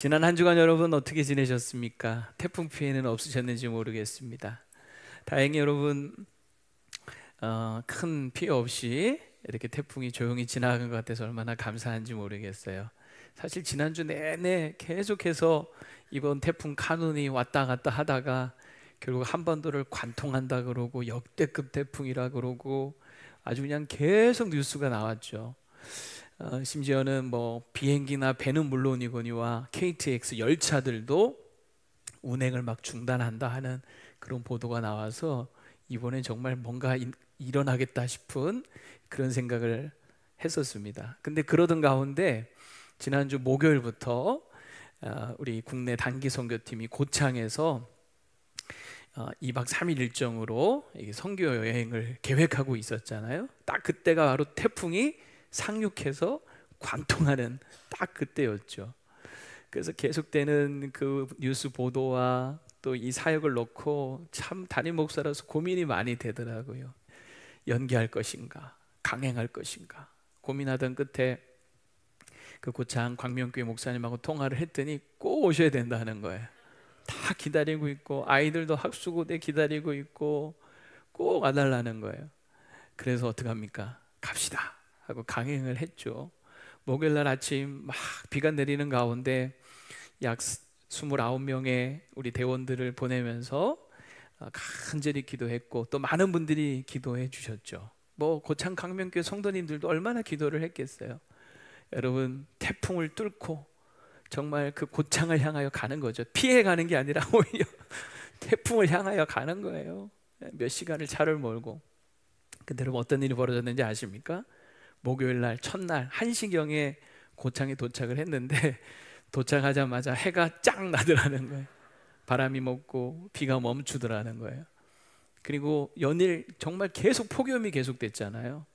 지난 한 주간 여러분 어떻게 지내셨습니까? 태풍 피해는 없으셨는지 모르겠습니다. 다행히 여러분 큰 피해 없이 이렇게 태풍이 조용히 지나간 것 같아서 얼마나 감사한지 모르겠어요. 사실 지난주 내내 계속해서 이번 태풍 카눈이 왔다 갔다 하다가 결국 한반도를 관통한다 그러고 역대급 태풍이라 그러고 아주 그냥 계속 뉴스가 나왔죠. 심지어는 뭐 비행기나 배는 물론이거니와 KTX 열차들도 운행을 막 중단한다 하는 그런 보도가 나와서 이번엔 정말 뭔가 일어나겠다 싶은 그런 생각을 했었습니다. 근데 그러던 가운데 지난주 목요일부터 우리 국내 단기 선교팀이 고창에서 2박 3일 일정으로 선교 여행을 계획하고 있었잖아요. 딱 그때가 바로 태풍이 상륙해서 관통하는 딱 그때였죠. 그래서 계속되는 그 뉴스 보도와 또 이 사역을 놓고 참 담임 목사라서 고민이 많이 되더라고요. 연기할 것인가, 강행할 것인가 고민하던 끝에 그 고창 광명교회 목사님하고 통화를 했더니 꼭 오셔야 된다는 거예요. 다 기다리고 있고 아이들도 학수고대 기다리고 있고 꼭 와달라는 거예요. 그래서 어떡합니까? 갑시다 하고 강행을 했죠. 목요일날 아침 막 비가 내리는 가운데 약 29명의 우리 대원들을 보내면서 간절히 기도했고 또 많은 분들이 기도해 주셨죠. 뭐 고창 강명교회 성도님들도 얼마나 기도를 했겠어요. 여러분, 태풍을 뚫고 정말 그 고창을 향하여 가는 거죠. 피해 가는 게 아니라 오히려 태풍을 향하여 가는 거예요. 몇 시간을 차를 몰고. 근데 여러분 어떤 일이 벌어졌는지 아십니까? 목요일 날 첫날 1시경에 고창에 도착을 했는데 도착하자마자 해가 쫙 나더라는 거예요. 바람이 먹고 비가 멈추더라는 거예요. 그리고 연일 정말 계속 폭염이 계속됐잖아요.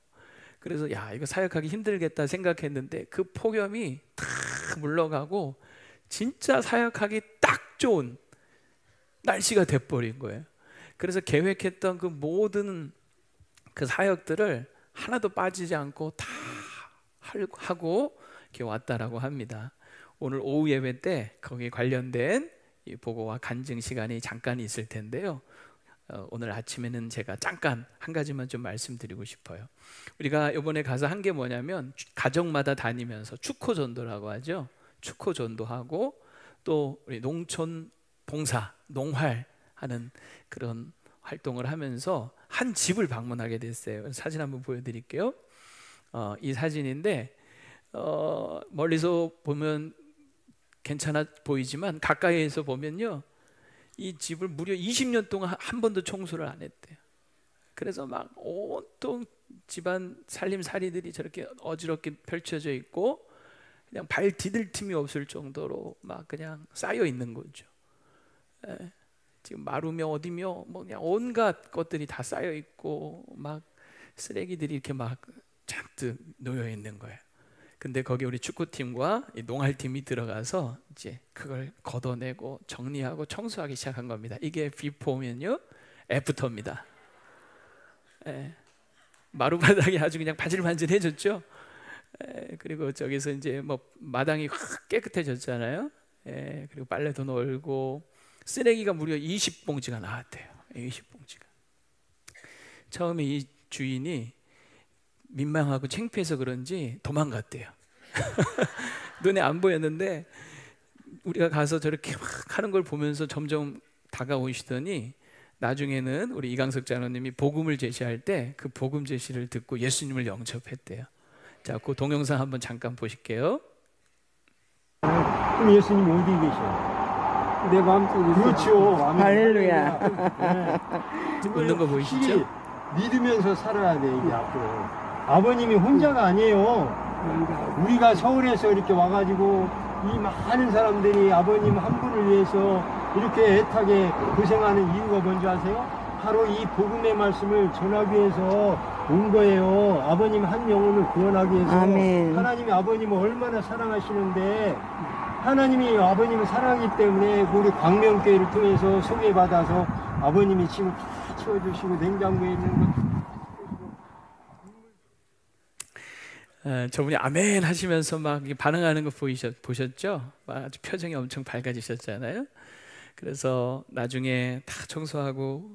그래서 야, 이거 사역하기 힘들겠다 생각했는데 그 폭염이 다 물러가고 진짜 사역하기 딱 좋은 날씨가 돼버린 거예요. 그래서 계획했던 그 모든 그 사역들을 하나도 빠지지 않고 다 하고 이렇게 왔다라고 합니다. 오늘 오후 예배 때 거기에 관련된 이 보고와 간증 시간이 잠깐 있을 텐데요. 오늘 아침에는 제가 잠깐 한 가지만 좀 말씀드리고 싶어요. 우리가 이번에 가서 한 게 뭐냐면 가정마다 다니면서 축호 전도라고 하죠. 축호 전도하고 또 우리 농촌 봉사, 농활 하는 그런 활동을 하면서 한 집을 방문하게 됐어요. 사진 한번 보여드릴게요. 이 사진인데 멀리서 보면 괜찮아 보이지만 가까이에서 보면요, 이 집을 무려 20년 동안 한 번도 청소를 안 했대요. 그래서 막 온통 집안 살림살이들이 저렇게 어지럽게 펼쳐져 있고 그냥 발 디딜 틈이 없을 정도로 막 그냥 쌓여 있는 거죠. 지금 마루며 어디며 뭐 그냥 온갖 것들이 다 쌓여 있고 막 쓰레기들이 이렇게 막 잔뜩 놓여 있는 거예요. 근데 거기 우리 축구팀과 이 농활팀이 들어가서 이제 그걸 걷어내고 정리하고 청소하기 시작한 겁니다. 이게 비포면요 애프터입니다. 마루바닥이 아주 그냥 바질바질해졌죠. 그리고 저기서 이제 뭐 마당이 확 깨끗해졌잖아요. 그리고 빨래도 널고 쓰레기가 무려 20봉지가 나왔대요. 20봉지가. 처음에 이 주인이 민망하고 창피해서 그런지 도망갔대요. 눈에 안 보였는데 우리가 가서 저렇게 막 하는 걸 보면서 점점 다가오시더니 나중에는 우리 이강석 장로님이 복음을 제시할 때 그 복음 제시를 듣고 예수님을 영접했대요. 자, 그 동영상 한번 잠깐 보실게요. 그럼 예수님 어디 계셔? 내 마음속에. 그렇죠. 할렐루야. 네. 웃는 거 보이시죠? 믿으면서 살아야 돼, 이게 앞으로. 아버님이 혼자가 아니에요. 우리가 서울에서 이렇게 와가지고 이 많은 사람들이 아버님 한 분을 위해서 이렇게 애타게 고생하는 이유가 뭔지 아세요? 바로 이 복음의 말씀을 전하기 위해서 온 거예요. 아버님 한 영혼을 구원하기 위해서. 아멘. 하나님이 아버님을 얼마나 사랑하시는데 하나님이 아버님을 사랑하기 때문에 우리 광명교회를 통해서 소개받아서 아버님이 지금 다 치워주시고 냉장고에 있는 것 저분이 아멘 하시면서 막 반응하는 거 보셨죠? 아주 표정이 엄청 밝아지셨잖아요. 그래서 나중에 다 청소하고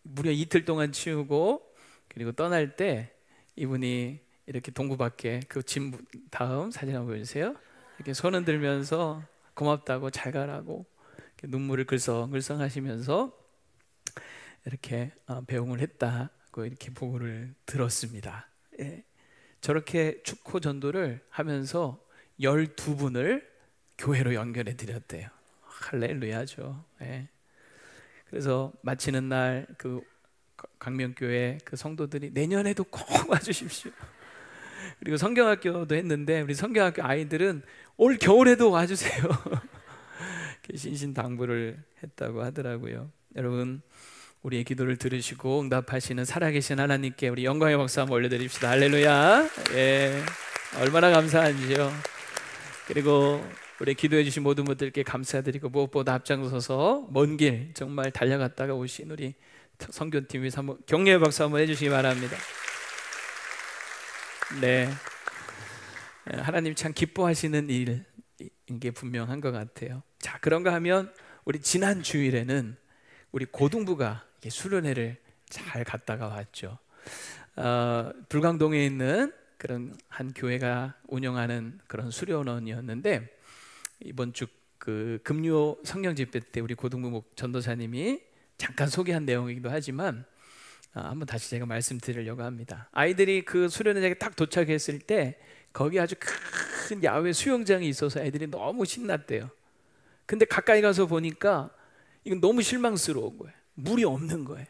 무려 이틀 동안 치우고 그리고 떠날 때 이분이 이렇게 동구 밖에 그 짐 다음 사진 한번 보여주세요. 이렇게 손 흔들면서 고맙다고 잘 가라고 눈물을 글썽글썽 하시면서 이렇게 배웅을 했다고 이렇게 보고를 들었습니다. 예. 저렇게 축호 전도를 하면서 12분을 교회로 연결해 드렸대요. 할렐루야죠. 예. 그래서 마치는 날 그 강명교회 그 성도들이 내년에도 꼭 와주십시오. 그리고 성경학교도 했는데 우리 성경학교 아이들은 올 겨울에도 와주세요. 신신당부를 했다고 하더라고요. 여러분, 우리의 기도를 들으시고 응답하시는 살아계신 하나님께 우리 영광의 박수 한번 올려드립시다. 할렐루야. 예, 얼마나 감사한지요. 그리고 우리 기도해 주신 모든 분들께 감사드리고 무엇보다 앞장서서 먼 길 정말 달려갔다가 오신 우리 선교팀 위해서 한번 격려의 박수 한번 해주시기 바랍니다. 네, 하나님 참 기뻐하시는 일인 게 분명한 것 같아요. 자, 그런가 하면 우리 지난 주일에는 우리 고등부가 수련회를 잘 갔다가 왔죠. 불광동에 있는 그런 한 교회가 운영하는 그런 수련원이었는데 이번 주 그 금요 성령 집회 때 우리 고등부 전도사님이 잠깐 소개한 내용이기도 하지만 한번 다시 제가 말씀드리려고 합니다. 아이들이 그 수련회장에 딱 도착했을 때 거기 아주 큰 야외 수영장이 있어서 애들이 너무 신났대요. 근데 가까이 가서 보니까 이건 너무 실망스러운 거예요. 물이 없는 거예요.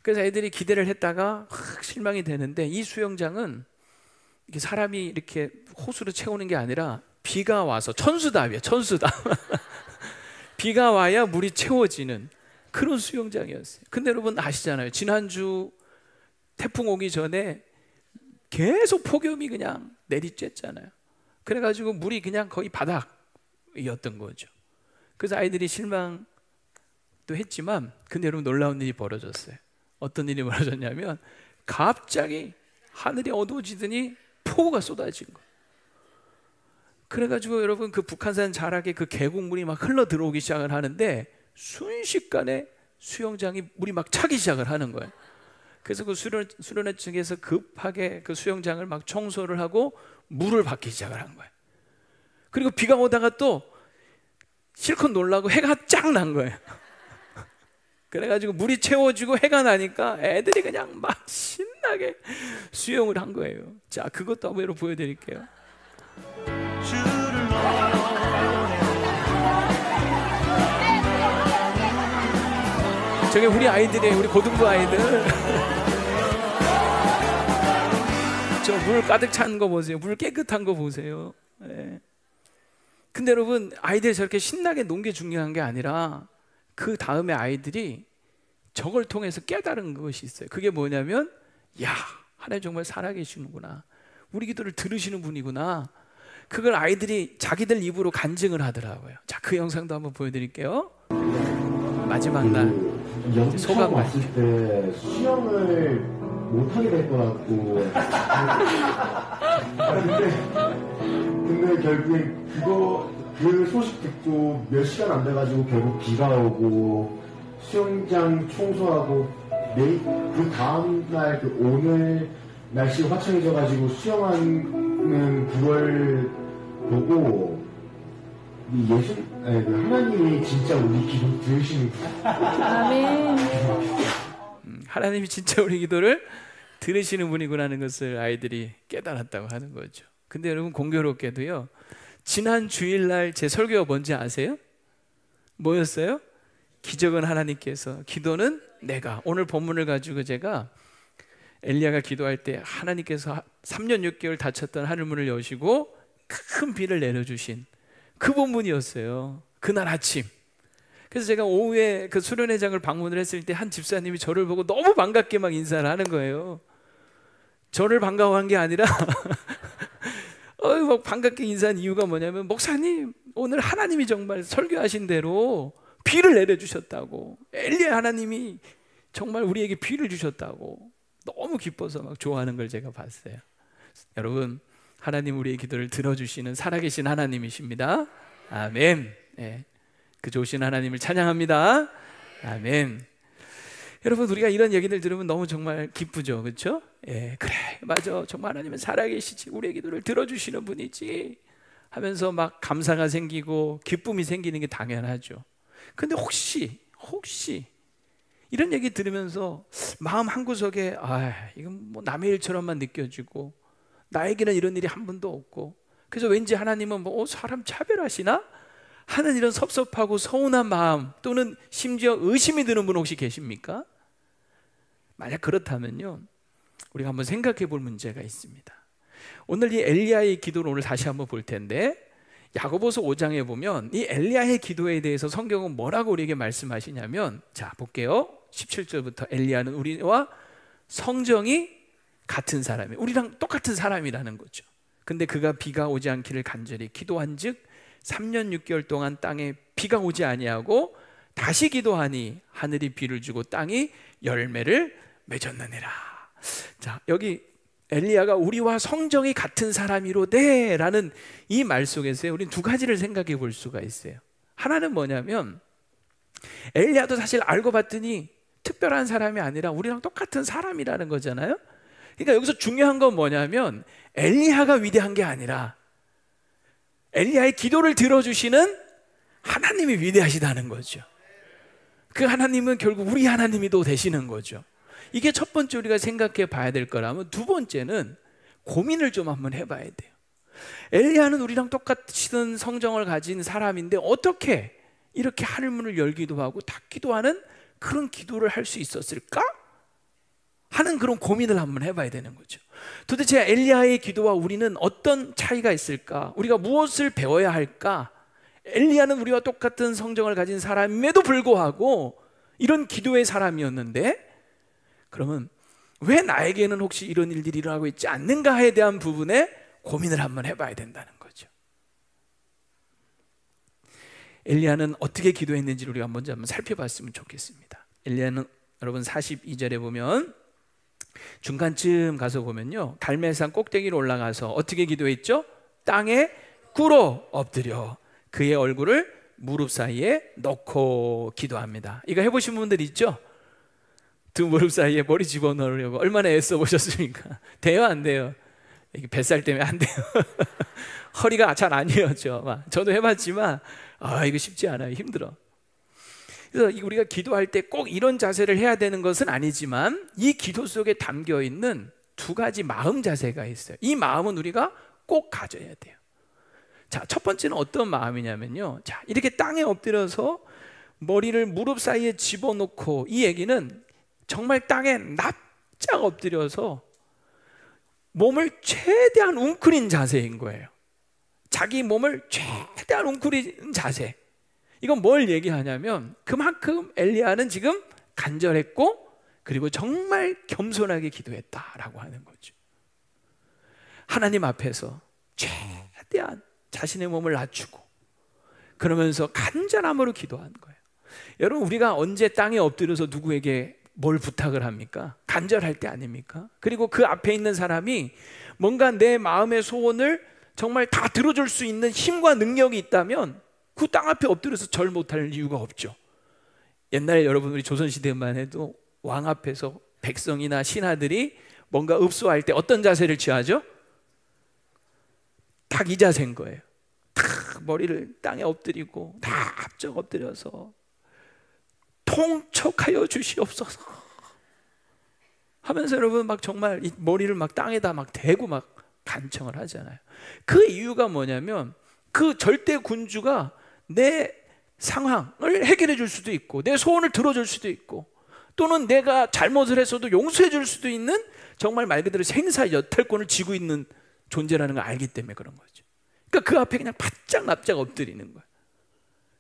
그래서 애들이 기대를 했다가 확 실망이 되는데 이 수영장은 이렇게 사람이 이렇게 호수로 채우는 게 아니라 비가 와서 천수답이에요. 천수답. 비가 와야 물이 채워지는 그런 수영장이었어요. 근데 여러분 아시잖아요. 지난주 태풍 오기 전에 계속 폭염이 그냥 내리쬐잖아요. 그래가지고 물이 그냥 거의 바닥이었던 거죠. 그래서 아이들이 실망도 했지만 근데 여러분 놀라운 일이 벌어졌어요. 어떤 일이 벌어졌냐면 갑자기 하늘이 어두워지더니 폭우가 쏟아진 거예요. 그래가지고 여러분 그 북한산 자락에 그 계곡물이 막 흘러 들어오기 시작을 하는데 순식간에 수영장이 물이 막 차기 시작을 하는 거예요. 그래서 그 수련회 측에서 급하게 그 수영장을 막 청소를 하고 물을 받기 시작을 한 거예요. 그리고 비가 오다가 또 실컷 놀라고 해가 쫙 난 거예요. 그래가지고 물이 채워지고 해가 나니까 애들이 그냥 막 신나게 수영을 한 거예요. 자, 그것도 한번 여러분 보여드릴게요. 저게 우리 아이들이에요. 우리 고등부 아이들. 저 물 가득 찬 거 보세요. 물 깨끗한 거 보세요. 네. 근데 여러분 아이들이 저렇게 신나게 논 게 중요한 게 아니라 그 다음에 아이들이 저걸 통해서 깨달은 것이 있어요. 그게 뭐냐면 야, 하나님 정말 살아계시는구나. 우리 기도를 들으시는 분이구나. 그걸 아이들이 자기들 입으로 간증을 하더라고요. 자, 그 영상도 한번 보여드릴게요. 마지막 날 소감 왔을 때 수영을 못하게 될 것 같고 근데 결국에 그 소식 듣고 몇 시간 안 돼가지고 결국 비가 오고 수영장 청소하고 그 다음날 그 오늘 날씨가 화창해져가지고 수영하는 그걸 보고 하나님이 진짜 우리 기도 들으시는구나. 아멘. 하나님이 진짜 우리 기도를 들으시는 분이구나는 것을 아이들이 깨달았다고 하는 거죠. 근데 여러분 공교롭게도요, 지난 주일날 제 설교가 뭔지 아세요? 뭐였어요? 기적은 하나님께서, 기도는 내가. 오늘 본문을 가지고 제가 엘리야가 기도할 때 하나님께서 3년 6개월 닫혔던 하늘문을 여시고 큰 비를 내려주신 그 본문이었어요. 그날 아침. 그래서 제가 오후에 그 수련회장을 방문을 했을 때 한 집사님이 저를 보고 너무 반갑게 막 인사를 하는 거예요. 저를 반가워한 게 아니라 막 반갑게 인사한 이유가 뭐냐면, 목사님 오늘 하나님이 정말 설교하신 대로 비를 내려주셨다고, 엘리야 하나님이 정말 우리에게 비를 주셨다고 너무 기뻐서 막 좋아하는 걸 제가 봤어요. 여러분, 하나님 우리의 기도를 들어주시는 살아계신 하나님이십니다. 아멘. 네. 그 좋으신 하나님을 찬양합니다. 아멘. 여러분, 우리가 이런 얘기들 들으면 너무 정말 기쁘죠, 그렇죠? 예, 그래, 맞아, 정말 하나님은 살아계시지, 우리의 기도를 들어주시는 분이지 하면서 막 감사가 생기고 기쁨이 생기는 게 당연하죠. 근데 혹시 이런 얘기 들으면서 마음 한구석에 이건 뭐 남의 일처럼만 느껴지고 나에게는 이런 일이 한 번도 없고, 그래서 왠지 하나님은 뭐 사람 차별하시나 하는 이런 섭섭하고 서운한 마음, 또는 심지어 의심이 드는 분 혹시 계십니까? 만약 그렇다면요, 우리가 한번 생각해 볼 문제가 있습니다. 오늘 이 엘리야의 기도를 오늘 다시 한번 볼 텐데, 야고보서 5장에 보면 이 엘리야의 기도에 대해서 성경은 뭐라고 우리에게 말씀하시냐면, 자 볼게요. 17절부터 엘리야는 우리와 성정이 같은 사람이에요. 우리랑 똑같은 사람이라는 거죠. 근데 그가 비가 오지 않기를 간절히 기도한즉 3년 6개월 동안 땅에 비가 오지 아니하고 다시 기도하니 하늘이 비를 주고 땅이 열매를 맺었느니라. 자, 여기 엘리야가 우리와 성정이 같은 사람이로되 라는 이 말 속에서 우리는 두 가지를 생각해 볼 수가 있어요. 하나는 뭐냐면, 엘리야도 사실 알고 봤더니 특별한 사람이 아니라 우리랑 똑같은 사람이라는 거잖아요. 그러니까 여기서 중요한 건 뭐냐면, 엘리야가 위대한 게 아니라 엘리야의 기도를 들어주시는 하나님이 위대하시다는 거죠. 그 하나님은 결국 우리 하나님이 또 되시는 거죠. 이게 첫 번째 우리가 생각해 봐야 될 거라면, 두 번째는 고민을 좀 한번 해봐야 돼요. 엘리야는 우리랑 똑같은 성정을 가진 사람인데 어떻게 이렇게 하늘문을 열기도 하고 닫기도 하는 그런 기도를 할 수 있었을까? 하는 그런 고민을 한번 해봐야 되는 거죠. 도대체 엘리야의 기도와 우리는 어떤 차이가 있을까? 우리가 무엇을 배워야 할까? 엘리야는 우리와 똑같은 성정을 가진 사람임에도 불구하고 이런 기도의 사람이었는데, 그러면 왜 나에게는 혹시 이런 일들이 일어나고 있지 않는가에 대한 부분에 고민을 한번 해봐야 된다는 거죠. 엘리야는 어떻게 기도했는지를 우리가 먼저 한번 살펴봤으면 좋겠습니다. 엘리야는 여러분 42절에 보면, 중간쯤 가서 보면요, 갈멜산 꼭대기로 올라가서 어떻게 기도했죠? 땅에 꿇어 엎드려 그의 얼굴을 무릎 사이에 넣고 기도합니다. 이거 해보신 분들 있죠? 두 무릎 사이에 머리 집어넣으려고 얼마나 애써 보셨습니까? 돼요, 안 돼요? 이게 뱃살 때문에 안 돼요. 허리가 잘 안 이어져. 저도 해봤지만 이거 쉽지 않아요. 힘들어. 그래서 우리가 기도할 때 꼭 이런 자세를 해야 되는 것은 아니지만, 이 기도 속에 담겨 있는 두 가지 마음 자세가 있어요. 이 마음은 우리가 꼭 가져야 돼요. 자, 첫 번째는 어떤 마음이냐면요, 자, 이렇게 땅에 엎드려서 머리를 무릎 사이에 집어넣고, 이 얘기는 정말 땅에 납작 엎드려서 몸을 최대한 웅크린 자세인 거예요. 자기 몸을 최대한 웅크린 자세. 이건 뭘 얘기하냐면, 그만큼 엘리야는 지금 간절했고, 그리고 정말 겸손하게 기도했다라고 하는 거죠. 하나님 앞에서 최대한 자신의 몸을 낮추고 그러면서 간절함으로 기도한 거예요. 여러분, 우리가 언제 땅에 엎드려서 누구에게 뭘 부탁을 합니까? 간절할 때 아닙니까? 그리고 그 앞에 있는 사람이 뭔가 내 마음의 소원을 정말 다 들어줄 수 있는 힘과 능력이 있다면 그 땅 앞에 엎드려서 절 못할 이유가 없죠. 옛날에 여러분, 우리 조선시대만 해도 왕 앞에서 백성이나 신하들이 뭔가 읍소할 때 어떤 자세를 취하죠? 딱 이 자세인 거예요. 탁 머리를 땅에 엎드리고 납작 엎드려서 통촉하여 주시옵소서 하면서 여러분 막 정말 이 머리를 막 땅에다 막 대고 막 간청을 하잖아요. 그 이유가 뭐냐면, 그 절대 군주가 내 상황을 해결해 줄 수도 있고, 내 소원을 들어줄 수도 있고, 또는 내가 잘못을 했어도 용서해 줄 수도 있는, 정말 말 그대로 생사 여탈권을 쥐고 있는 존재라는 걸 알기 때문에 그런 거죠. 그러니까 그 앞에 그냥 바짝 납작 엎드리는 거예요.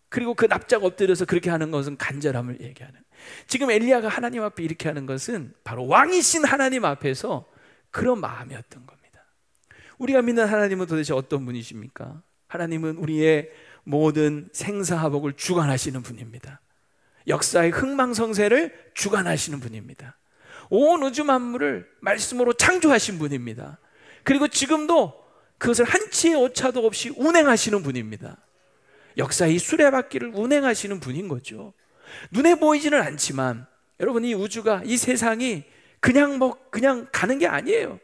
그리고 그 납작 엎드려서 그렇게 하는 것은 간절함을 얘기하는, 지금 엘리야가 하나님 앞에 이렇게 하는 것은 바로 왕이신 하나님 앞에서 그런 마음이었던 겁니다. 우리가 믿는 하나님은 도대체 어떤 분이십니까? 하나님은 우리의 모든 생사화복을 주관하시는 분입니다. 역사의 흥망성쇠를 주관하시는 분입니다. 온 우주 만물을 말씀으로 창조하신 분입니다. 그리고 지금도 그것을 한치의 오차도 없이 운행하시는 분입니다. 역사의 수레바퀴를 운행하시는 분인 거죠. 눈에 보이지는 않지만 여러분, 이 우주가, 이 세상이 그냥 가는 게 아니에요.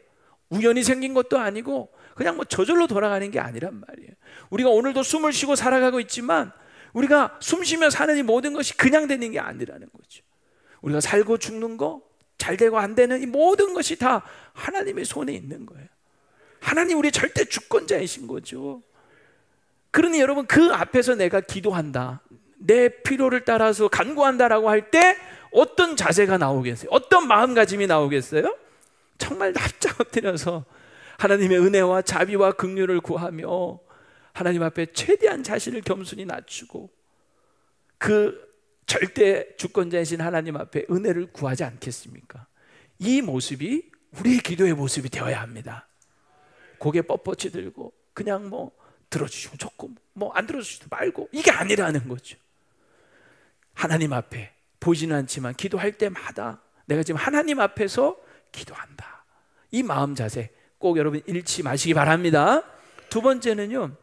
우연히 생긴 것도 아니고 그냥 저절로 돌아가는 게 아니란 말이에요. 우리가 오늘도 숨을 쉬고 살아가고 있지만 우리가 숨 쉬며 사는 이 모든 것이 그냥 되는 게 아니라는 거죠. 우리가 살고 죽는 거, 잘 되고 안 되는 이 모든 것이 다 하나님의 손에 있는 거예요. 하나님 우리 절대 주권자이신 거죠. 그러니 여러분, 그 앞에서 내가 기도한다, 내 필요를 따라서 간구한다라고 할 때 어떤 자세가 나오겠어요? 어떤 마음가짐이 나오겠어요? 정말 납작 엎드려서 하나님의 은혜와 자비와 긍휼을 구하며 하나님 앞에 최대한 자신을 겸손히 낮추고 그 절대 주권자이신 하나님 앞에 은혜를 구하지 않겠습니까? 이 모습이 우리의 기도의 모습이 되어야 합니다. 고개 뻣뻣이 들고 그냥 들어주시면 좋고 안 들어주시도 말고, 이게 아니라는 거죠. 하나님 앞에 보이지는 않지만 기도할 때마다 내가 지금 하나님 앞에서 기도한다, 이 마음 자세 꼭 여러분 잃지 마시기 바랍니다. 두 번째는요,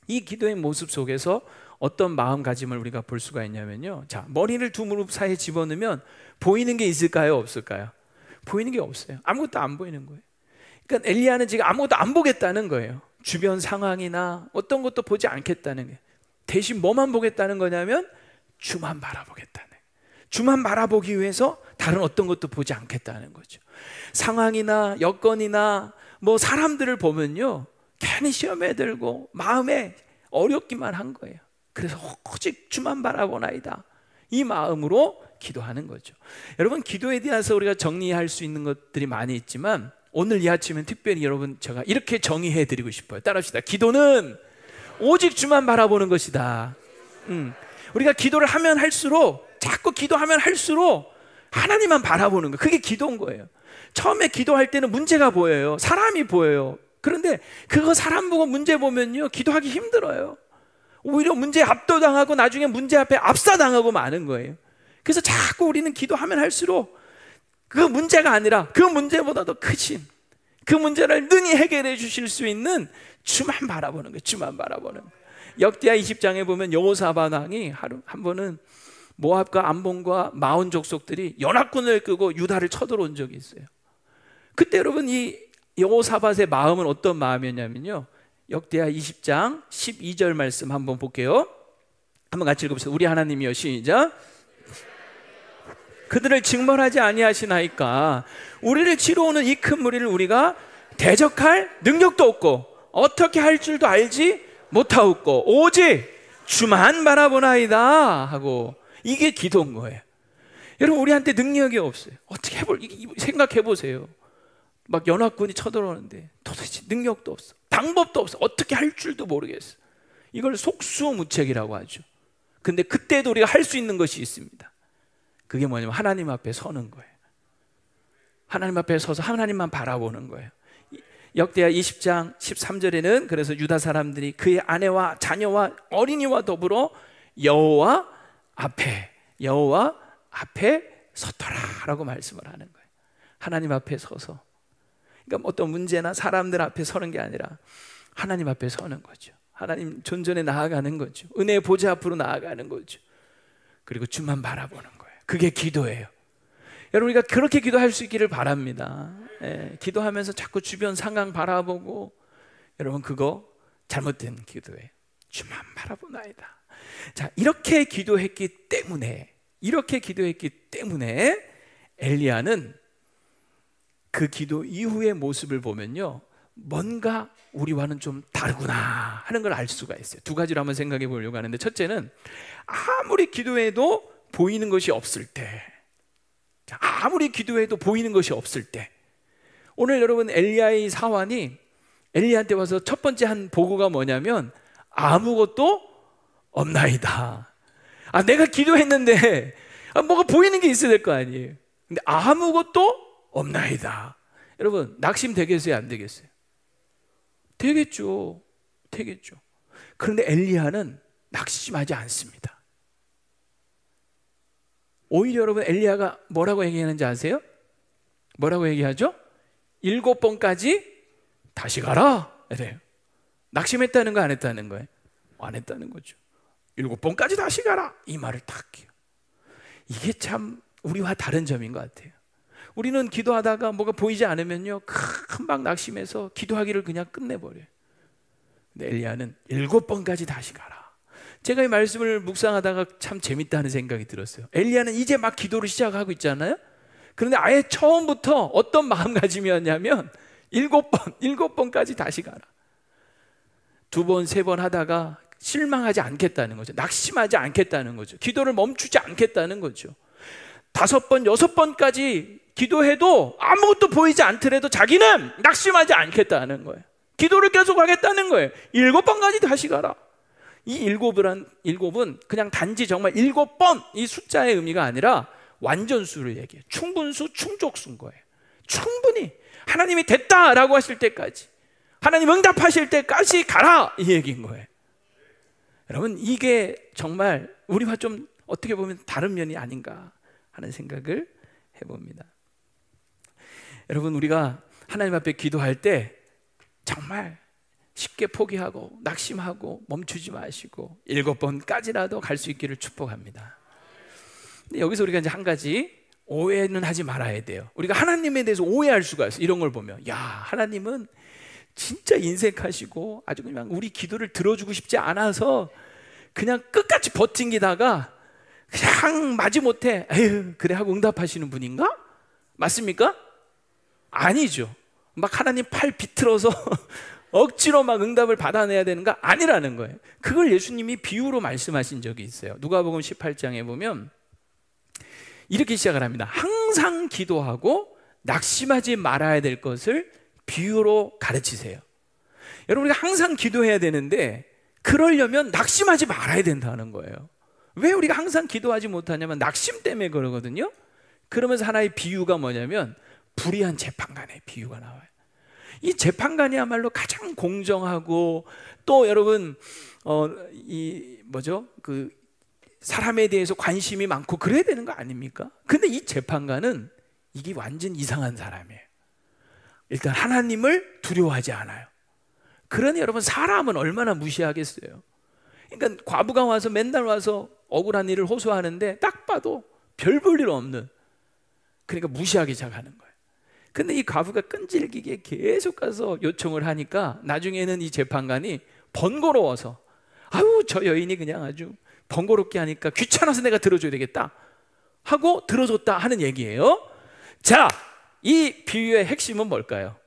이 기도의 모습 속에서 어떤 마음가짐을 우리가 볼 수가 있냐면요, 자, 머리를 두 무릎 사이에 집어넣으면 보이는 게 있을까요, 없을까요? 보이는 게 없어요. 아무것도 안 보이는 거예요. 그러니까 엘리야는 지금 아무것도 안 보겠다는 거예요. 주변 상황이나 어떤 것도 보지 않겠다는 거예요. 대신 뭐만 보겠다는 거냐면 주만 바라보겠다는 거예요. 주만 바라보기 위해서 다른 어떤 것도 보지 않겠다는 거죠. 상황이나 여건이나 사람들을 보면요, 괜히 시험에 들고 마음에 어렵기만 한 거예요. 그래서 오직 주만 바라보나이다, 이 마음으로 기도하는 거죠. 여러분, 기도에 대해서 우리가 정리할 수 있는 것들이 많이 있지만 오늘 이 아침엔 특별히 여러분 제가 이렇게 정의해 드리고 싶어요. 따라합시다. 기도는 오직 주만 바라보는 것이다. 우리가 기도를 하면 할수록, 자꾸 기도하면 할수록 하나님만 바라보는 거, 그게 기도인 거예요. 처음에 기도할 때는 문제가 보여요. 사람이 보여요. 그런데 그거 사람 보고 문제 보면요, 기도하기 힘들어요. 오히려 문제에 압도당하고 나중에 문제 앞에 압사당하고 마는 거예요. 그래서 자꾸 우리는 기도하면 할수록 그 문제가 아니라 그 문제보다도 크신, 그 문제를 능히 해결해 주실 수 있는 주만 바라보는 거예요. 주만 바라보는 거예요. 역대하 20장에 보면 여호사밧 왕이 한 번은 모압과 암몬과 마온 족속들이 연합군을 끄고 유다를 쳐들어온 적이 있어요. 그때 여러분, 이 여호사밧의 마음은 어떤 마음이었냐면요, 역대하 20장 12절 말씀 한번 볼게요. 한번 같이 읽어보세요. 우리 하나님이여, 시작. 그들을 징벌하지 아니하시나이까? 우리를 치러 오는 이 큰 무리를 우리가 대적할 능력도 없고 어떻게 할 줄도 알지 못하옵고 오직 주만 바라보나이다 하고, 이게 기도인 거예요. 여러분, 우리한테 능력이 없어요. 어떻게 생각해 보세요. 막 연합군이 쳐들어오는데 도대체 능력도 없어, 방법도 없어, 어떻게 할 줄도 모르겠어. 이걸 속수무책이라고 하죠. 근데 그때도 우리가 할 수 있는 것이 있습니다. 그게 뭐냐면 하나님 앞에 서는 거예요. 하나님 앞에 서서 하나님만 바라보는 거예요. 역대하 20장 13절에는 그래서 유다 사람들이 그의 아내와 자녀와 어린이와 더불어 여호와 앞에 서더라라고 말씀을 하는 거예요. 하나님 앞에 서서, 그러니까 어떤 문제나 사람들 앞에 서는 게 아니라 하나님 앞에 서는 거죠. 하나님 존전에 나아가는 거죠. 은혜의 보좌 앞으로 나아가는 거죠. 그리고 주만 바라보는 거예요. 그게 기도예요. 여러분, 우리가 그렇게 기도할 수 있기를 바랍니다. 기도하면서 자꾸 주변 상황 바라보고, 여러분, 그거 잘못된 기도예요. 주만 바라보나이다. 자, 이렇게 기도했기 때문에 엘리야는 그 기도 이후의 모습을 보면요, 뭔가 우리와는 좀 다르구나 하는 걸 알 수가 있어요. 두 가지로 한번 생각해 보려고 하는데, 첫째는 아무리 기도해도 보이는 것이 없을 때, 아무리 기도해도 보이는 것이 없을 때, 오늘 여러분 엘리야의 사환이 엘리야한테 와서 첫 번째 한 보고가 뭐냐면 아무것도 없나이다. 내가 기도했는데 뭐가 보이는 게 있어야 될 거 아니에요. 근데 아무것도 없나이다. 여러분, 낙심 되겠어요, 안 되겠어요? 되겠죠. 그런데 엘리야는 낙심하지 않습니다. 오히려 여러분, 엘리야가 뭐라고 얘기하는지 아세요? 뭐라고 얘기하죠? 7번까지 다시 가라 이래요. 낙심했다는 거 안 했다는 거예요? 안 했다는 거죠. 7번까지 다시 가라 이 말을 딱 해요. 이게 참 우리와 다른 점인 것 같아요. 우리는 기도하다가 뭐가 보이지 않으면요 금방 낙심해서 기도하기를 그냥 끝내버려요. 근데 엘리야는 7번까지 다시 가라. 제가 이 말씀을 묵상하다가 참 재밌다는 생각이 들었어요. 엘리야는 이제 막 기도를 시작하고 있잖아요. 그런데 아예 처음부터 어떤 마음가짐이었냐면 7번까지 다시 가라. 2번, 3번 하다가 실망하지 않겠다는 거죠. 낙심하지 않겠다는 거죠. 기도를 멈추지 않겠다는 거죠. 5번, 6번까지 기도해도 아무것도 보이지 않더라도 자기는 낙심하지 않겠다는 거예요. 기도를 계속 하겠다는 거예요. 7번까지 다시 가라. 이 7은 그냥 단지 정말 7번 이 숫자의 의미가 아니라 완전수를 얘기해요. 충분수, 충족수인 거예요. 충분히 하나님이 됐다라고 하실 때까지, 하나님 응답하실 때까지 가라 이 얘기인 거예요. 여러분, 이게 정말 우리와 좀 어떻게 보면 다른 면이 아닌가 하는 생각을 해봅니다. 여러분, 우리가 하나님 앞에 기도할 때 정말 쉽게 포기하고 낙심하고 멈추지 마시고 7번까지라도 갈 수 있기를 축복합니다. 근데 여기서 우리가 이제 한 가지 오해는 하지 말아야 돼요. 우리가 하나님에 대해서 오해할 수가 있어요. 이런 걸 보면, 야, 하나님은 진짜 인색하시고 아주 그냥 우리 기도를 들어주고 싶지 않아서 그냥 끝까지 버팅기다가 그냥 마지못해 에휴 그래 하고 응답하시는 분인가? 맞습니까? 아니죠. 막 하나님 팔 비틀어서 억지로 막 응답을 받아내야 되는 거 아니라는 거예요. 그걸 예수님이 비유로 말씀하신 적이 있어요. 누가복음 18장에 보면 이렇게 시작을 합니다. 항상 기도하고 낙심하지 말아야 될 것을 비유로 가르치세요. 여러분, 우리가 항상 기도해야 되는데 그러려면 낙심하지 말아야 된다는 거예요. 왜 우리가 항상 기도하지 못하냐면 낙심 때문에 그러거든요. 그러면서 하나의 비유가 뭐냐면 불의한 재판관의 비유가 나와요. 이 재판관이야말로 가장 공정하고 또 여러분 그 사람에 대해서 관심이 많고 그래야 되는 거 아닙니까? 근데 이 재판관은 이게 완전 이상한 사람이에요. 일단 하나님을 두려워하지 않아요. 그러니 여러분, 사람은 얼마나 무시하겠어요. 그러니까 과부가 와서 맨날 와서 억울한 일을 호소하는데 딱 봐도 별 볼 일 없는, 그러니까 무시하기 시작하는 거예요. 근데 이 과부가 끈질기게 계속 가서 요청을 하니까 나중에는 이 재판관이 번거로워서 아유 저 여인이 그냥 아주 번거롭게 하니까 귀찮아서 내가 들어줘야 되겠다 하고 들어줬다 하는 얘기예요. 자, 이 비유의 핵심은 뭘까요?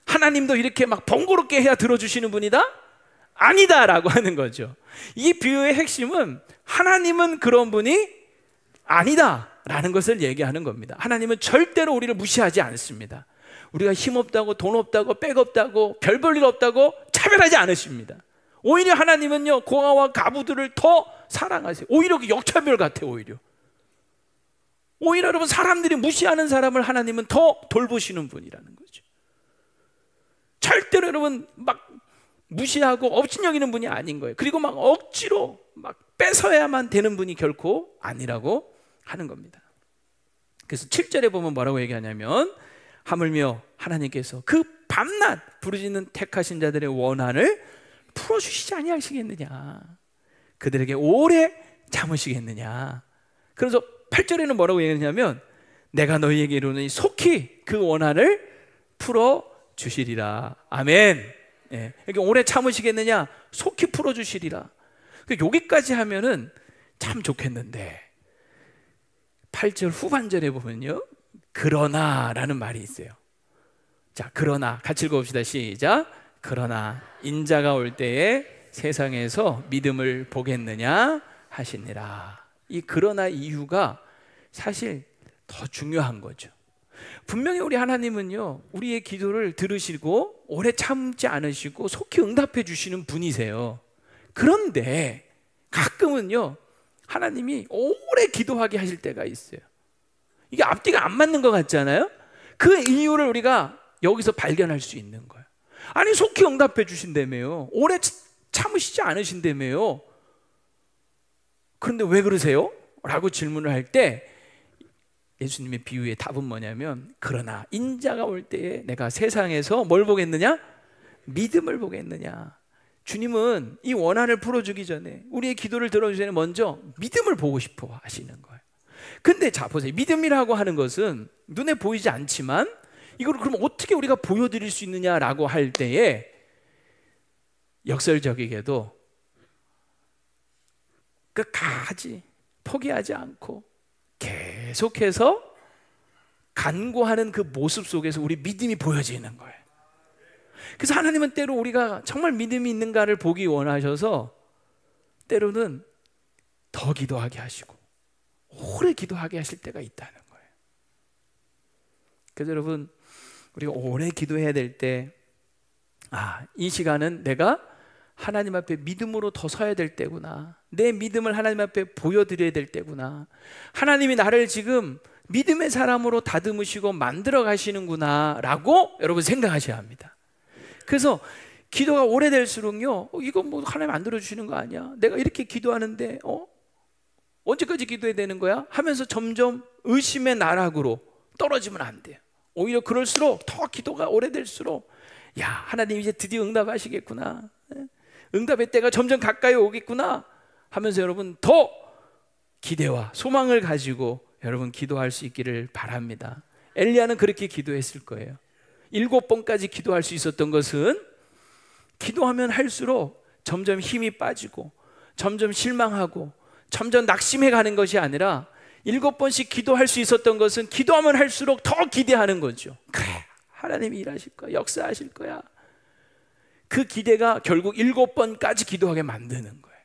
하나님도 이렇게 막 번거롭게 해야 들어주시는 분이다? 아니다라고 하는 거죠. 이 비유의 핵심은 하나님은 그런 분이 아니다라는 것을 얘기하는 겁니다. 하나님은 절대로 우리를 무시하지 않습니다. 우리가 힘없다고 돈 없다고 백 없다고 별 볼 일 없다고 차별하지 않으십니다. 오히려 하나님은요 고아와 가부들을 더 사랑하세요. 오히려 그 역차별 같아요. 오히려 여러분, 사람들이 무시하는 사람을 하나님은 더 돌보시는 분이라는 거죠. 절대로 여러분 막 무시하고 업신여기는 분이 아닌 거예요. 그리고 막 억지로 막 뺏어야만 되는 분이 결코 아니라고 하는 겁니다. 그래서 7절에 보면 뭐라고 얘기하냐면 하물며 하나님께서 그 밤낮 부르짖는 택하신 자들의 원한을 풀어주시지 아니하시겠느냐, 그들에게 오래 참으시겠느냐. 그래서 8절에는 뭐라고 얘기하냐면 내가 너희에게 이르노니 속히 그 원한을 풀어주시리라. 아멘. 예, 이렇게 오래 참으시겠느냐, 속히 풀어주시리라. 여기까지 하면은 참 좋겠는데 8절 후반절에 보면요 그러나라는 말이 있어요. 자, 그러나 같이 읽어봅시다. 시작. 그러나 인자가 올 때에 세상에서 믿음을 보겠느냐 하시니라. 이 그러나 이유가 사실 더 중요한 거죠. 분명히 우리 하나님은요 우리의 기도를 들으시고 오래 참지 않으시고 속히 응답해 주시는 분이세요. 그런데 가끔은요 하나님이 오래 기도하게 하실 때가 있어요. 이게 앞뒤가 안 맞는 것 같잖아요. 그 이유를 우리가 여기서 발견할 수 있는 거예요. 아니 속히 응답해 주신다며요. 오래 참으시지 않으신다며요. 그런데 왜 그러세요? 라고 질문을 할 때 예수님의 비유의 답은 뭐냐면, 그러나 인자가 올 때에 내가 세상에서 뭘 보겠느냐? 믿음을 보겠느냐. 주님은 이 원한을 풀어주기 전에, 우리의 기도를 들어주기 전에 먼저 믿음을 보고 싶어 하시는 거예요. 근데 자 보세요, 믿음이라고 하는 것은 눈에 보이지 않지만 이걸 그럼 어떻게 우리가 보여드릴 수 있느냐라고 할 때에, 역설적이게도 끝까지 포기하지 않고 계속해서 간구하는 그 모습 속에서 우리 믿음이 보여지는 거예요. 그래서 하나님은 때로 우리가 정말 믿음이 있는가를 보기 원하셔서 때로는 더 기도하게 하시고 오래 기도하게 하실 때가 있다는 거예요. 그래서 여러분, 우리가 오래 기도해야 될 때, 이 시간은 내가 하나님 앞에 믿음으로 더 서야 될 때구나. 내 믿음을 하나님 앞에 보여드려야 될 때구나. 하나님이 나를 지금 믿음의 사람으로 다듬으시고 만들어 가시는구나 라고 여러분 생각하셔야 합니다. 그래서 기도가 오래될수록요, 이거 뭐 하나님 안 들어주시는 거 아니야? 내가 이렇게 기도하는데 언제까지 기도해야 되는 거야? 하면서 점점 의심의 나락으로 떨어지면 안 돼요. 오히려 그럴수록 더 기도가 오래될수록, 야, 하나님 이제 드디어 응답하시겠구나, 응답의 때가 점점 가까이 오겠구나 하면서 여러분 더 기대와 소망을 가지고 여러분 기도할 수 있기를 바랍니다. 엘리야는 그렇게 기도했을 거예요. 7번까지 기도할 수 있었던 것은, 기도하면 할수록 점점 힘이 빠지고 점점 실망하고 점점 낙심해 가는 것이 아니라, 7번씩 기도할 수 있었던 것은 기도하면 할수록 더 기대하는 거죠. 그래, 하나님이 일하실 거야, 역사하실 거야. 그 기대가 결국 7번까지 기도하게 만드는 거예요.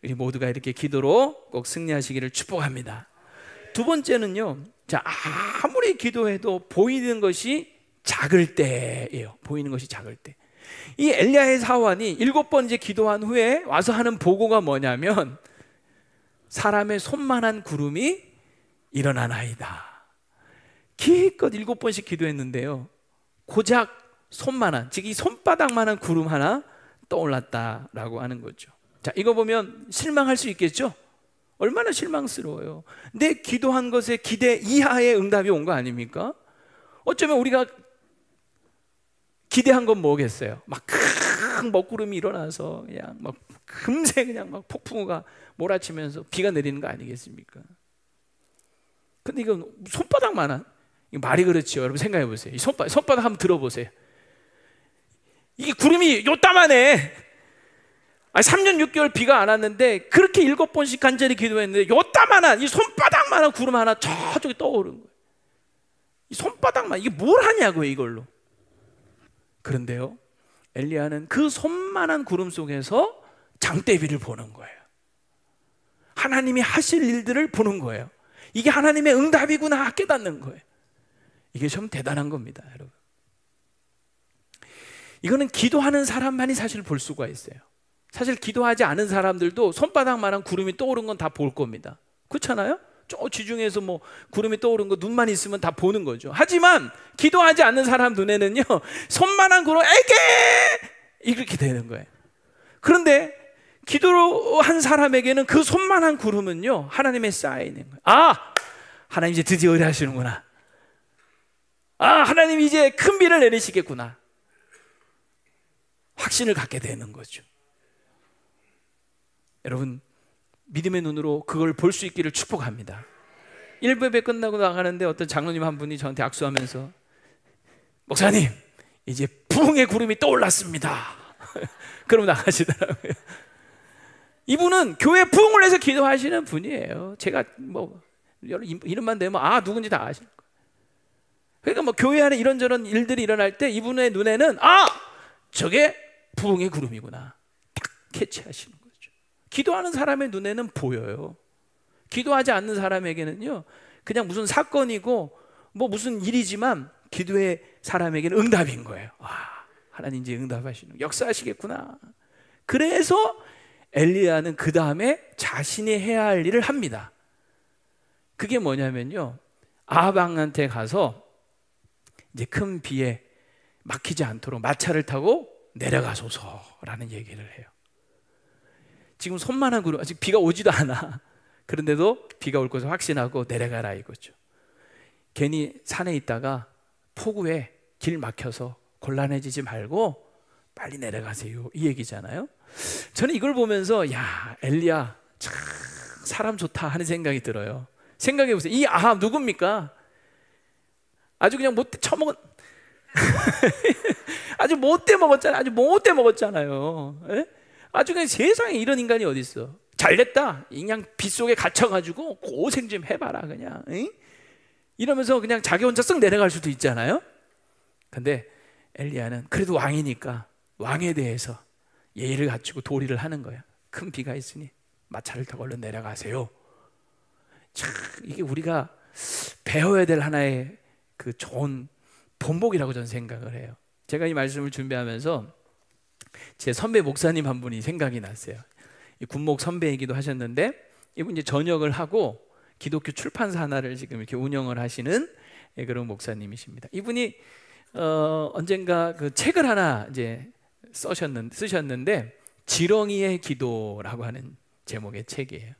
우리 모두가 이렇게 기도로 꼭 승리하시기를 축복합니다. 두 번째는요, 자, 아무리 기도해도 보이는 것이 작을 때예요. 보이는 것이 작을 때. 이 엘리야의 사환이 7번 이제 기도한 후에 와서 하는 보고가 뭐냐면, 사람의 손만한 구름이 일어나나이다. 기껏 7번씩 기도했는데요, 고작 손만한, 즉 이 손바닥만한 구름 하나 떠올랐다라고 하는 거죠. 자, 이거 보면 실망할 수 있겠죠? 얼마나 실망스러워요. 내 기도한 것에 기대 이하의 응답이 온 거 아닙니까? 어쩌면 우리가 기대한 건 뭐겠어요? 막 큰 먹구름이 일어나서 그냥 막 금세 그냥 막 폭풍우가 몰아치면서 비가 내리는 거 아니겠습니까? 근데 이건 손바닥만한, 말이 그렇죠. 여러분 생각해 보세요. 이 손바닥 한번 들어보세요. 이게 구름이 요따만해. 3년 6개월 비가 안 왔는데 그렇게 7번씩 간절히 기도했는데 요따만한 이 손바닥만한 구름 하나 저쪽에 떠오른 거예요. 이 손바닥만, 이게 뭘 하냐고요 이걸로. 그런데요, 엘리야는 그 손만한 구름 속에서 장대비를 보는 거예요. 하나님이 하실 일들을 보는 거예요. 이게 하나님의 응답이구나 깨닫는 거예요. 이게 좀 대단한 겁니다, 여러분. 이거는 기도하는 사람만이 사실 볼 수가 있어요. 사실 기도하지 않은 사람들도 손바닥만한 구름이 떠오른 건 다 볼 겁니다. 그렇잖아요? 저 지중해에서 뭐 구름이 떠오른 거 눈만 있으면 다 보는 거죠. 하지만 기도하지 않는 사람 눈에는요, 손만한 구름, 에게! 이렇게 되는 거예요. 그런데 기도한 사람에게는 그 손만한 구름은요, 하나님의 쌓이는 거예요. 하나님 이제 드디어 의뢰하시는구나. 하나님 이제 큰 비를 내리시겠구나. 확신을 갖게 되는 거죠. 여러분, 믿음의 눈으로 그걸 볼 수 있기를 축복합니다. 1부에 끝나고 나가는데 어떤 장로님 한 분이 저한테 악수하면서, 목사님 이제 부흥의 구름이 떠올랐습니다. 그러고 나가시더라고요. 이분은 교회 부흥을 해서 기도하시는 분이에요. 제가 뭐 이름만 대면 누군지 다 아실 거예요. 그러니까 뭐 교회 안에 이런저런 일들이 일어날 때 이분의 눈에는 저게 부흥의 구름이구나 딱 캐치하시는 거죠. 기도하는 사람의 눈에는 보여요. 기도하지 않는 사람에게는요, 그냥 무슨 사건이고 뭐 무슨 일이지만 기도의 사람에게는 응답인 거예요. 하나님 이제 응답하시는, 역사하시겠구나. 그래서 엘리야는 그 다음에 자신이 해야 할 일을 합니다. 그게 뭐냐면요, 아합왕한테 가서 이제 큰 비에 막히지 않도록 마차를 타고 내려가소서라는 얘기를 해요. 지금 손만한 구름, 아직 비가 오지도 않아. 그런데도 비가 올 것을 확신하고 내려가라 이거죠. 괜히 산에 있다가 폭우에 길 막혀서 곤란해지지 말고 빨리 내려가세요, 이 얘기잖아요. 저는 이걸 보면서 야, 엘리야 참 사람 좋다 하는 생각이 들어요. 생각해 보세요. 이 아합 누굽니까? 아주 그냥 못돼 처먹은 아주 못돼 먹었잖아요. 아주 못돼 먹었잖아요. 에? 아주 그냥 세상에 이런 인간이 어디 있어. 잘됐다, 그냥 빗속에 갇혀가지고 고생 좀 해봐라 그냥, 에? 이러면서 그냥 자기 혼자 쓱 내려갈 수도 있잖아요. 근데 엘리야는 그래도 왕이니까 왕에 대해서 예의를 갖추고 도리를 하는 거야. 큰 비가 있으니 마차를 타고 얼른 내려가세요. 참 이게 우리가 배워야 될 하나의 그 좋은 본보기라고 저는 생각을 해요. 제가 이 말씀을 준비하면서 제 선배 목사님 한 분이 생각이 났어요. 이 군목 선배이기도 하셨는데 이분 이제 전역을 하고 기독교 출판사 하나를 지금 이렇게 운영을 하시는 그런 목사님이십니다. 이분이 언젠가 그 책을 하나 이제 쓰셨는데 지렁이의 기도라고 하는 제목의 책이에요.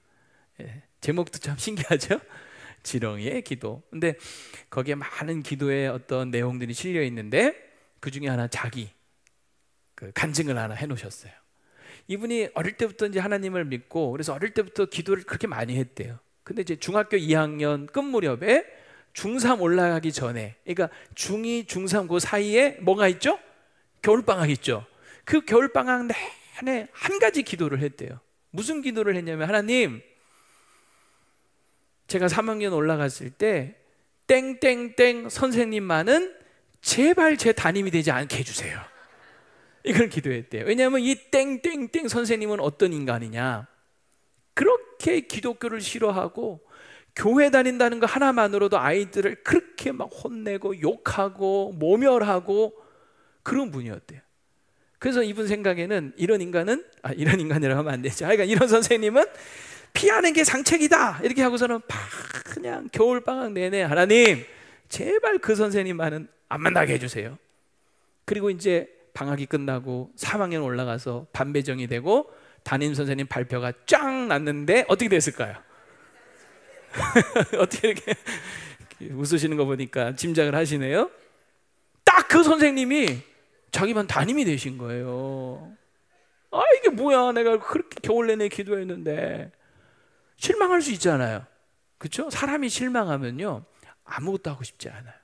예, 제목도 참 신기하죠? 지렁이의 기도. 근데 거기에 많은 기도의 어떤 내용들이 실려 있는데 그 중에 하나 자기 그 간증을 하나 해놓으셨어요. 이분이 어릴 때부터 이제 하나님을 믿고 그래서 어릴 때부터 기도를 그렇게 많이 했대요. 근데 이제 중학교 2학년 끝 무렵에 중3 올라가기 전에, 그러니까 중2, 중3 그 사이에 뭐가 있죠? 겨울방학 있죠. 그 겨울방학 내내 한 가지 기도를 했대요. 무슨 기도를 했냐면, 하나님, 제가 3학년 올라갔을 때 땡땡땡 선생님만은 제발 제 담임이 되지 않게 해주세요. 이걸 기도했대요. 왜냐하면 이 땡땡땡 선생님은 어떤 인간이냐, 그렇게 기독교를 싫어하고 교회 다닌다는 거 하나만으로도 아이들을 그렇게 막 혼내고 욕하고 모멸하고 그런 분이었대요. 그래서 이분 생각에는 이런 인간은, 이런 인간이라고 하면 안 되죠. 그러니까 이런 선생님은 피하는 게 상책이다 이렇게 하고서는 그냥 겨울방학 내내 하나님 제발 그 선생님만은 안 만나게 해주세요. 그리고 이제 방학이 끝나고 3학년 올라가서 반배정이 되고 담임 선생님 발표가 쫙 났는데 어떻게 됐을까요? 어떻게 이렇게 웃으시는 거 보니까 짐작을 하시네요. 딱 그 선생님이 자기 반 담임이 되신 거예요. 이게 뭐야, 내가 그렇게 겨울 내내 기도했는데. 실망할 수 있잖아요. 그렇죠? 사람이 실망하면요 아무것도 하고 싶지 않아요.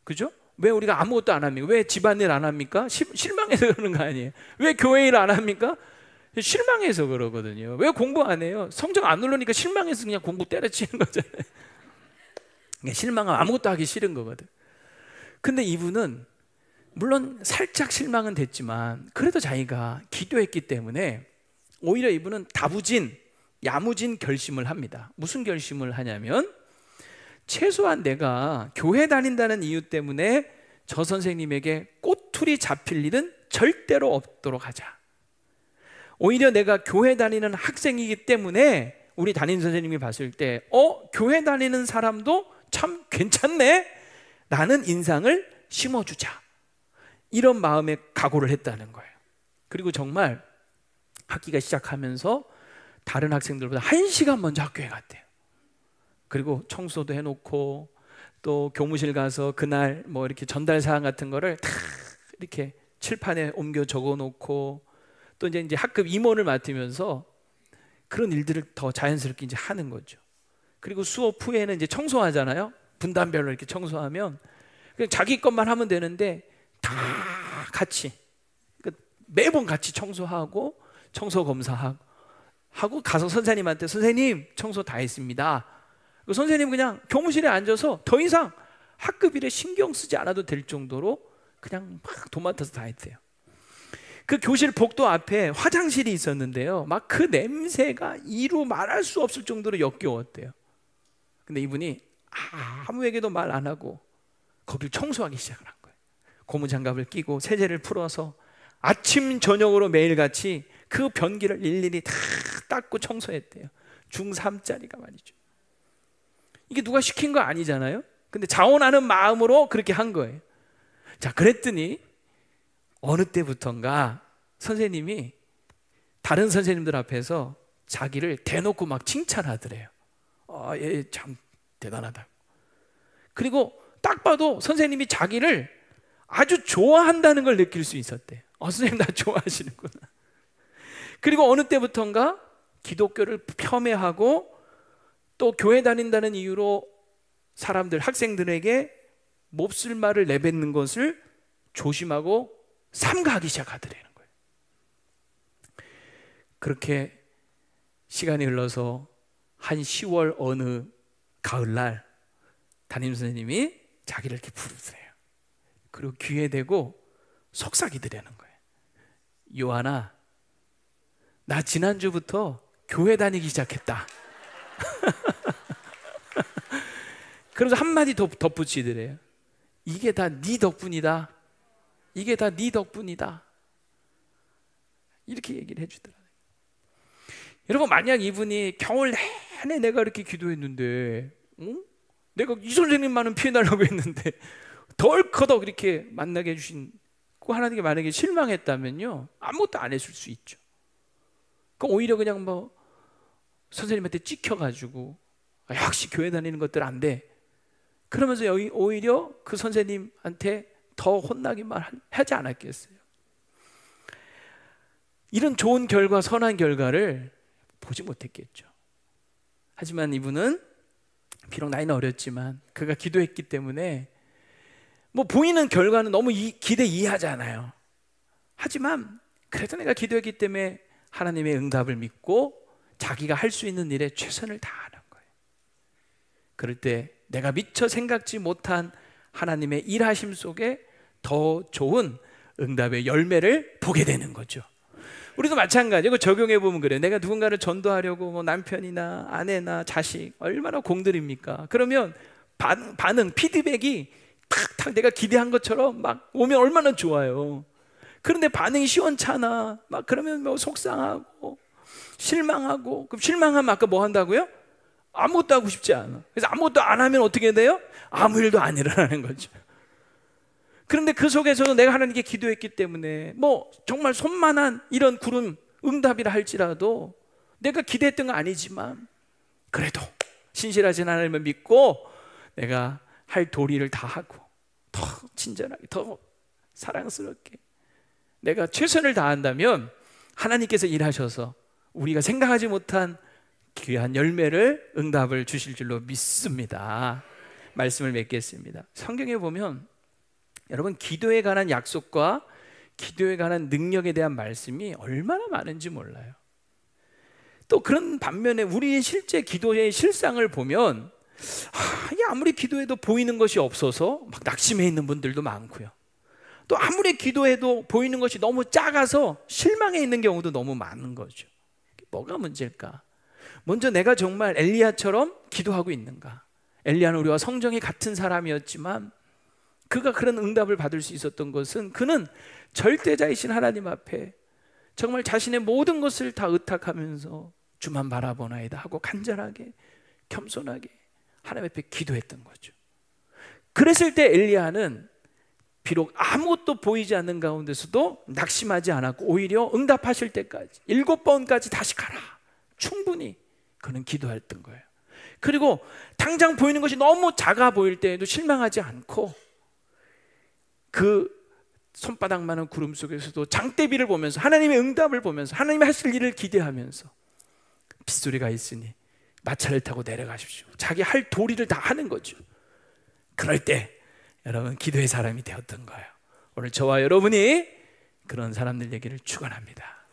그렇죠? 왜 우리가 아무것도 안 합니까? 왜 집안일 안 합니까? 실망해서 그러는 거 아니에요? 왜 교회 일 안 합니까? 실망해서 그러거든요. 왜 공부 안 해요? 성적 안 오르니까 실망해서 그냥 공부 때려치는 거잖아요. 실망하면 아무것도 하기 싫은 거거든. 근데 이분은 물론 살짝 실망은 됐지만 그래도 자기가 기도했기 때문에 오히려 이분은 다부진, 야무진 결심을 합니다. 무슨 결심을 하냐면, 최소한 내가 교회 다닌다는 이유 때문에 저 선생님에게 꼬투리 잡힐 일은 절대로 없도록 하자. 오히려 내가 교회 다니는 학생이기 때문에 우리 담임 선생님이 봤을 때 교회 다니는 사람도 참 괜찮네 라는 인상을 심어주자, 이런 마음의 각오를 했다는 거예요. 그리고 정말 학기가 시작하면서 다른 학생들보다 1시간 먼저 학교에 갔대요. 그리고 청소도 해놓고 또 교무실 가서 그날 뭐 이렇게 전달 사항 같은 거를 다 이렇게 칠판에 옮겨 적어놓고 또 이제 학급 임원을 맡으면서 그런 일들을 더 자연스럽게 이제 하는 거죠. 그리고 수업 후에는 이제 청소하잖아요. 분단별로 이렇게 청소하면 그냥 자기 것만 하면 되는데 다 같이 매번 같이 청소하고 청소 검사하고 가서 선생님한테 선생님 청소 다 했습니다. 선생님 그냥 교무실에 앉아서 더 이상 학급 일에 신경 쓰지 않아도 될 정도로 그냥 막 도맡아서 다 했대요. 그 교실 복도 앞에 화장실이 있었는데요, 막 그 냄새가 이루 말할 수 없을 정도로 역겨웠대요. 근데 이분이 아무에게도 말 안 하고 거기를 청소하기 시작을 한 거예요. 고무장갑을 끼고 세제를 풀어서 아침 저녁으로 매일같이 그 변기를 일일이 다 닦고 청소했대요. 중3짜리가 말이죠. 이게 누가 시킨 거 아니잖아요. 근데 자원하는 마음으로 그렇게 한 거예요. 자, 그랬더니 어느 때부턴가 선생님이 다른 선생님들 앞에서 자기를 대놓고 막 칭찬하더래요. 얘 참 대단하다. 그리고 딱 봐도 선생님이 자기를 아주 좋아한다는 걸 느낄 수 있었대요. 선생님 나 좋아하시는구나. 그리고 어느 때부턴가 기독교를 폄훼하고 또 교회 다닌다는 이유로 사람들, 학생들에게 몹쓸 말을 내뱉는 것을 조심하고 삼가하기 시작하더라는 거예요. 그렇게 시간이 흘러서 한 10월 어느 가을날 담임선생님이 자기를 이렇게 부르더래요. 그리고 귀에 대고 속삭이더라는 거예요. 요한아, 나 지난주부터 교회 다니기 시작했다. 그래서 한마디 더 덧붙이더래요. 이게 다 네 덕분이다. 이게 다 네 덕분이다. 이렇게 얘기를 해주더라고요. 여러분, 만약 이분이 겨울 내내 내가 이렇게 기도했는데 내가 이 선생님만은 피해달라고 했는데 덜커덕 이렇게 만나게 해주신 그 하나님께 만약에 실망했다면요, 아무것도 안 했을 수 있죠. 그럼 오히려 그냥 뭐 선생님한테 찍혀가지고 역시 교회 다니는 것들 안 돼, 그러면서 오히려 그 선생님한테 더 혼나기만 하지 않았겠어요? 이런 좋은 결과, 선한 결과를 보지 못했겠죠. 하지만 이분은 비록 나이는 어렸지만 그가 기도했기 때문에 뭐 보이는 결과는 너무 기대 이하잖아요. 하지만 그래도 내가 기도했기 때문에 하나님의 응답을 믿고 자기가 할 수 있는 일에 최선을 다하는 거예요. 그럴 때 내가 미처 생각지 못한 하나님의 일하심 속에 더 좋은 응답의 열매를 보게 되는 거죠. 우리도 마찬가지고 적용해 보면 그래요. 내가 누군가를 전도하려고 뭐 남편이나 아내나 자식 얼마나 공들입니까? 그러면 반응, 피드백이 탁탁 내가 기대한 것처럼 막 오면 얼마나 좋아요. 그런데 반응이 시원찮아. 막 그러면 뭐 속상하고 실망하고, 그럼 실망하면 아까 뭐 한다고요? 아무것도 하고 싶지 않아. 그래서 아무것도 안 하면 어떻게 돼요? 아무 일도 안 일어나는 거죠. 그런데 그 속에서도 내가 하나님께 기도했기 때문에 뭐 정말 손만한 이런 구름 응답이라 할지라도 내가 기대했던 건 아니지만 그래도 신실하신 하나님을 믿고 내가 할 도리를 다 하고 더 친절하게, 더 사랑스럽게 내가 최선을 다한다면 하나님께서 일하셔서 우리가 생각하지 못한 귀한 열매를, 응답을 주실 줄로 믿습니다. 말씀을 맺겠습니다. 성경에 보면 여러분, 기도에 관한 약속과 기도에 관한 능력에 대한 말씀이 얼마나 많은지 몰라요. 또 그런 반면에 우리의 실제 기도의 실상을 보면 이게 아무리 기도해도 보이는 것이 없어서 막 낙심해 있는 분들도 많고요. 또 아무리 기도해도 보이는 것이 너무 작아서 실망해 있는 경우도 너무 많은 거죠. 뭐가 문제일까? 먼저 내가 정말 엘리야처럼 기도하고 있는가? 엘리야는 우리와 성정이 같은 사람이었지만 그가 그런 응답을 받을 수 있었던 것은 그는 절대자이신 하나님 앞에 정말 자신의 모든 것을 다 의탁하면서 주만 바라보나이다 하고 간절하게 겸손하게 하나님 앞에 기도했던 거죠. 그랬을 때 엘리야는 비록 아무것도 보이지 않는 가운데서도 낙심하지 않았고 오히려 응답하실 때까지 7번까지 다시 가라, 충분히 그는 기도했던 거예요. 그리고 당장 보이는 것이 너무 작아 보일 때에도 실망하지 않고 그 손바닥만한 구름 속에서도 장대비를 보면서 하나님의 응답을 보면서 하나님이 하실 일을 기대하면서 빗소리가 있으니 마차를 타고 내려가십시오. 자기 할 도리를 다 하는 거죠. 그럴 때 여러분 기도의 사람이 되었던 거예요. 오늘 저와 여러분이 그런 사람들 얘기를 축원합니다.